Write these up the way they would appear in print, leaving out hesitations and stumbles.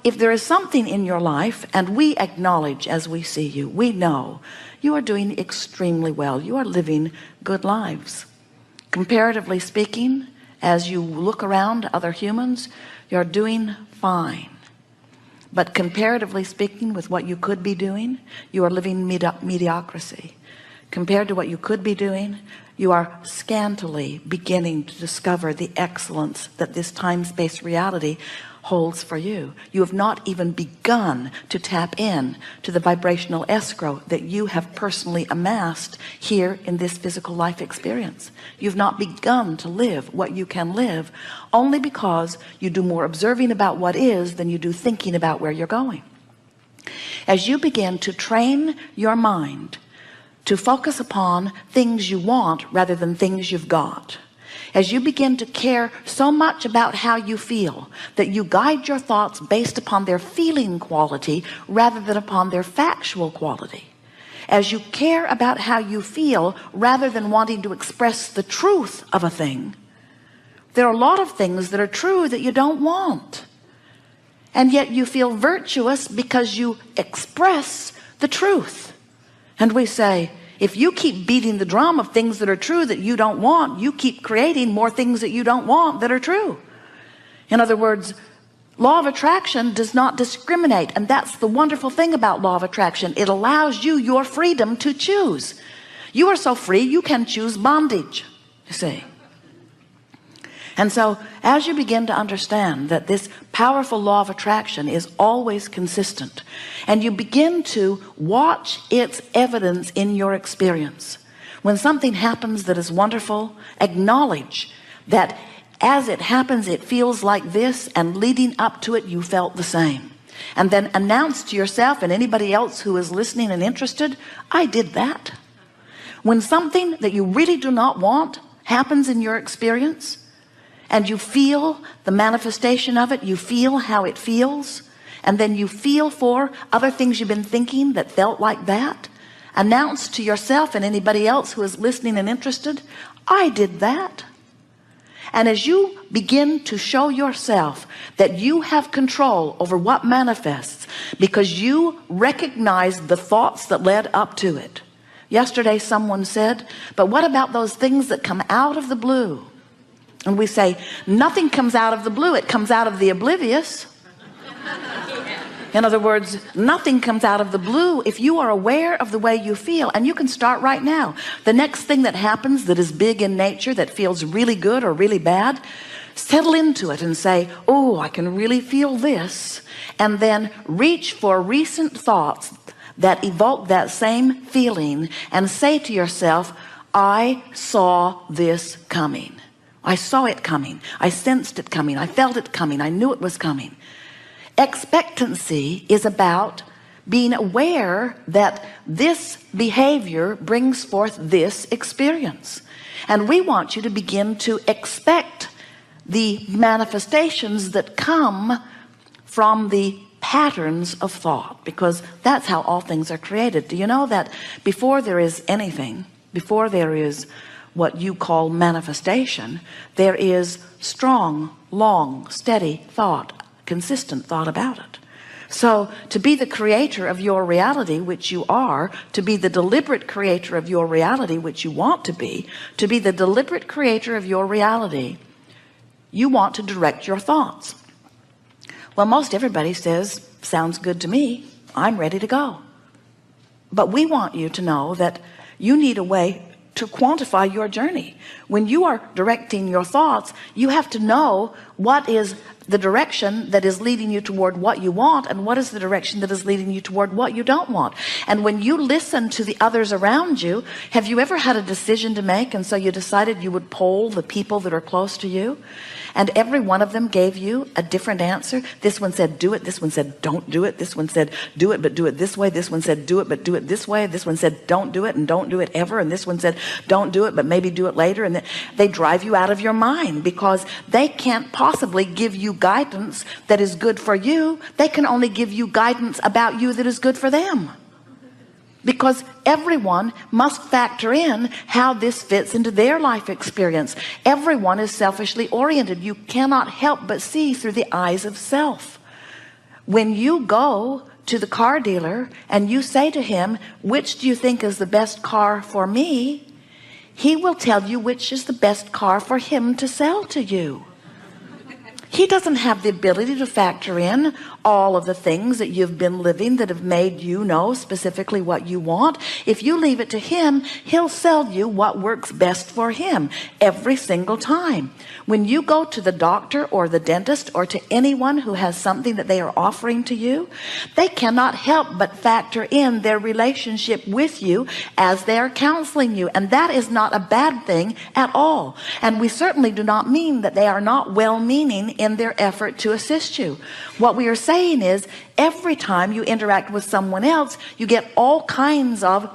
if there is something in your life, and we acknowledge as we see you, we know you are doing extremely well, you are living good lives. Comparatively speaking, as you look around other humans, you're doing fine. But comparatively speaking, with what you could be doing, you are living mediocrity. Compared to what you could be doing, you are scantily beginning to discover the excellence that this time-space reality holds for you. You have not even begun to tap in to the vibrational escrow that you have personally amassed here in this physical life experience. You've not begun to live what you can live, only because you do more observing about what is than you do thinking about where you're going. As you begin to train your mind to focus upon things you want rather than things you've got, as you begin to care so much about how you feel that you guide your thoughts based upon their feeling quality rather than upon their factual quality, as you care about how you feel rather than wanting to express the truth of a thing, there are a lot of things that are true that you don't want, and yet you feel virtuous because you express the truth. And we say, if you keep beating the drum of things that are true that you don't want, you keep creating more things that you don't want that are true. In other words, law of attraction does not discriminate. And that's the wonderful thing about law of attraction. It allows you your freedom to choose. You are so free, you can choose bondage, you see. And so as you begin to understand that this powerful law of attraction is always consistent, and you begin to watch its evidence in your experience, when something happens that is wonderful, acknowledge that as it happens it feels like this, and leading up to it you felt the same, and then announce to yourself and anybody else who is listening and interested, I did that. When something that you really do not want happens in your experience, and you feel the manifestation of it, you feel how it feels, and then you feel for other things you've been thinking that felt like that, announce to yourself and anybody else who is listening and interested, I did that. And as you begin to show yourself that you have control over what manifests because you recognize the thoughts that led up to it. Yesterday someone said, but what about those things that come out of the blue? And we say, nothing comes out of the blue, it comes out of the oblivious. In other words, nothing comes out of the blue if you are aware of the way you feel. And you can start right now. The next thing that happens that is big in nature, that feels really good or really bad, settle into it and say, oh, I can really feel this. And then reach for recent thoughts that evoke that same feeling and say to yourself, I saw this coming. I saw it coming. I sensed it coming. I felt it coming. I knew it was coming. Expectancy is about being aware that this behavior brings forth this experience. And we want you to begin to expect the manifestations that come from the patterns of thought, because that's how all things are created. Do you know that before there is anything, before there is what you call manifestation, there is strong, long, steady thought, consistent thought about it. So to be the creator of your reality, which you are, to be the deliberate creator of your reality, which you want to be the deliberate creator of your reality, you want to direct your thoughts. Well, most everybody says, sounds good to me, I'm ready to go. But we want you to know that you need a way to quantify your journey. When you are directing your thoughts, you have to know what is the direction that is leading you toward what you want, and what is the direction that is leading you toward what you don't want. And when you listen to the others around you, have you ever had a decision to make, and so you decided you would poll the people that are close to you, and every one of them gave you a different answer? This one said do it, this one said don't do it, this one said do it but do it this way, this one said do it but do it this way, this one said don't do it and don't do it ever, and this one said don't do it but maybe do it later. And they drive you out of your mind because they can't possibly give you guidance that is good for you. They can only give you guidance about you that is good for them, because everyone must factor in how this fits into their life experience. Everyone is selfishly oriented. You cannot help but see through the eyes of self. When you go to the car dealer and you say to him, which do you think is the best car for me? He will tell you which is the best car for him to sell to you. He doesn't have the ability to factor in all of the things that you've been living that have made you know specifically what you want. If you leave it to him, he'll sell you what works best for him every single time. When you go to the doctor or the dentist or to anyone who has something that they are offering to you, they cannot help but factor in their relationship with you as they are counseling you. And that is not a bad thing at all. And we certainly do not mean that they are not well-meaning in their effort to assist you. What we are saying is, every time you interact with someone else, you get all kinds of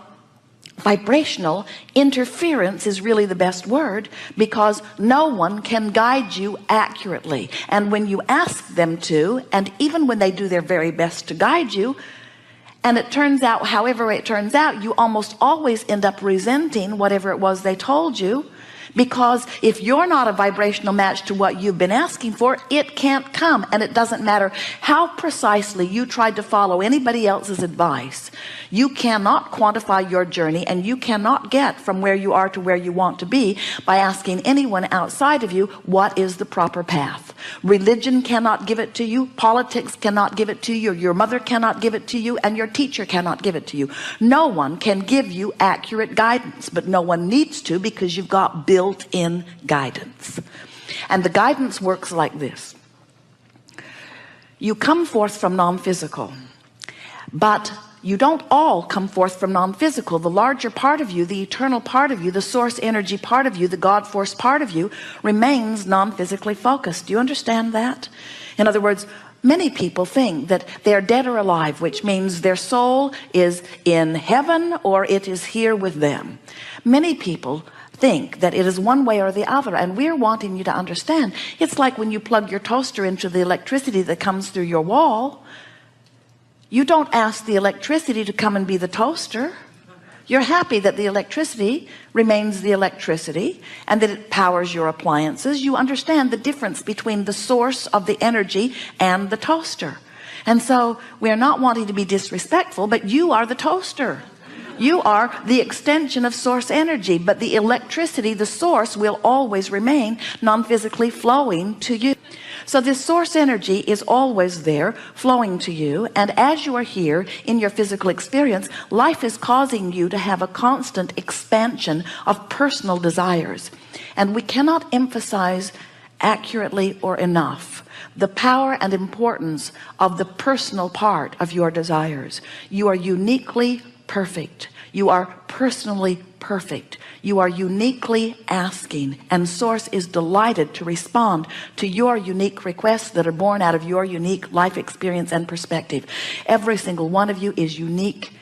vibrational interference, is really the best word, because no one can guide you accurately. And when you ask them to, and even when they do their very best to guide you, and it turns out however it turns out, you almost always end up resenting whatever it was they told you. Because if you're not a vibrational match to what you've been asking for, it can't come. And it doesn't matter how precisely you tried to follow anybody else's advice. You cannot quantify your journey, and you cannot get from where you are to where you want to be by asking anyone outside of you what is the proper path. Religion cannot give it to you. Politics cannot give it to you. Your mother cannot give it to you, and your teacher cannot give it to you. No one can give you accurate guidance, but no one needs to, because you've got built-in guidance. And the guidance works like this. You come forth from non-physical, but you don't all come forth from non-physical. The larger part of you, the eternal part of you, the source energy part of you, the God force part of you remains non-physically focused. Do you understand that? In other words, many people think that they're dead or alive, which means their soul is in heaven or it is here with them. Many people think that it is one way or the other, and we're wanting you to understand. It's like when you plug your toaster into the electricity that comes through your wall. You don't ask the electricity to come and be the toaster. You're happy that the electricity remains the electricity and that it powers your appliances. You understand the difference between the source of the energy and the toaster. And so we're not wanting to be disrespectful, but you are the toaster. You are the extension of source energy, but the electricity, the source, will always remain non-physically flowing to you. So this source energy is always there flowing to you. And as you are here in your physical experience, life is causing you to have a constant expansion of personal desires. And we cannot emphasize accurately or enough the power and importance of the personal part of your desires. You are uniquely perfect. You are personally perfect. You are uniquely asking, and source is delighted to respond to your unique requests that are born out of your unique life experience and perspective. Every single one of you is unique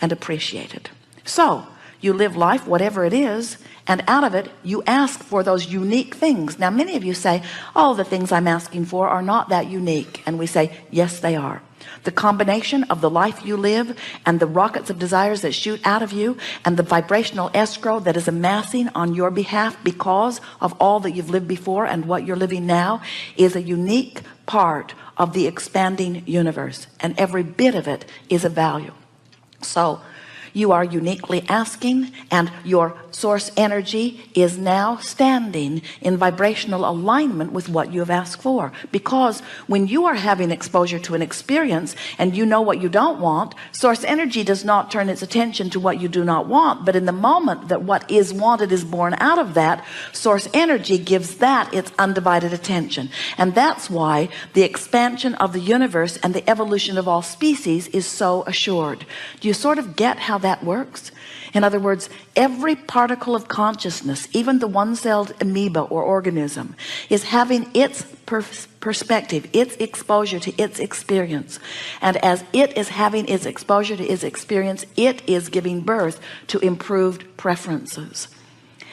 and appreciated. So you live life, whatever it is, and out of it you ask for those unique things. Now many of you say, oh, the things I'm asking for are not that unique. And we say, yes, they are. The combination of the life you live and the rockets of desires that shoot out of you and the vibrational escrow that is amassing on your behalf because of all that you've lived before and what you're living now is a unique part of the expanding universe, and every bit of it is of value. So you are uniquely asking, and your source energy is now standing in vibrational alignment with what you have asked for. Because when you are having exposure to an experience and you know what you don't want, source energy does not turn its attention to what you do not want. But in the moment that what is wanted is born out of that, source energy gives that its undivided attention. And that's why the expansion of the universe and the evolution of all species is so assured. Do you sort of get how that works? In other words, every particle of consciousness, even the one-celled amoeba or organism, is having its perspective, its exposure to its experience. And as it is having its exposure to its experience, it is giving birth to improved preferences.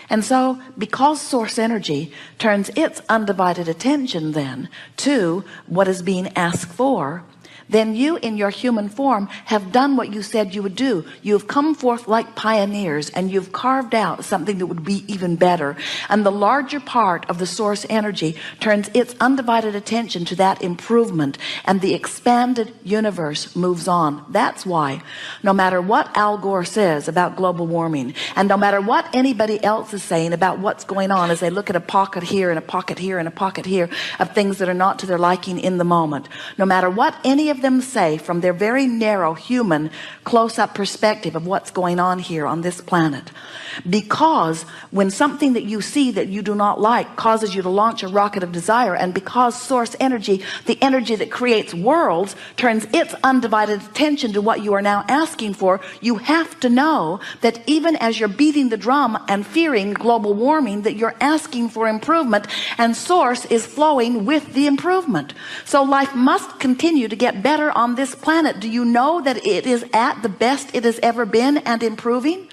And so because source energy turns its undivided attention then to what is being asked for, then you in your human form have done what you said you would do. You've come forth like pioneers, and you've carved out something that would be even better. And the larger part of the source energy turns its undivided attention to that improvement, and the expanded universe moves on. That's why no matter what Al Gore says about global warming, and no matter what anybody else is saying about what's going on, as they look at a pocket here and a pocket here and a pocket here of things that are not to their liking in the moment, no matter what any of them say from their very narrow human close-up perspective of what's going on here on this planet, because when something that you see that you do not like causes you to launch a rocket of desire, and because source energy, the energy that creates worlds, turns its undivided attention to what you are now asking for, you have to know that even as you're beating the drum and fearing global warming, that you're asking for improvement, and source is flowing with the improvement. So life must continue to get better on this planet. Do you know that it is at the best it has ever been and improving?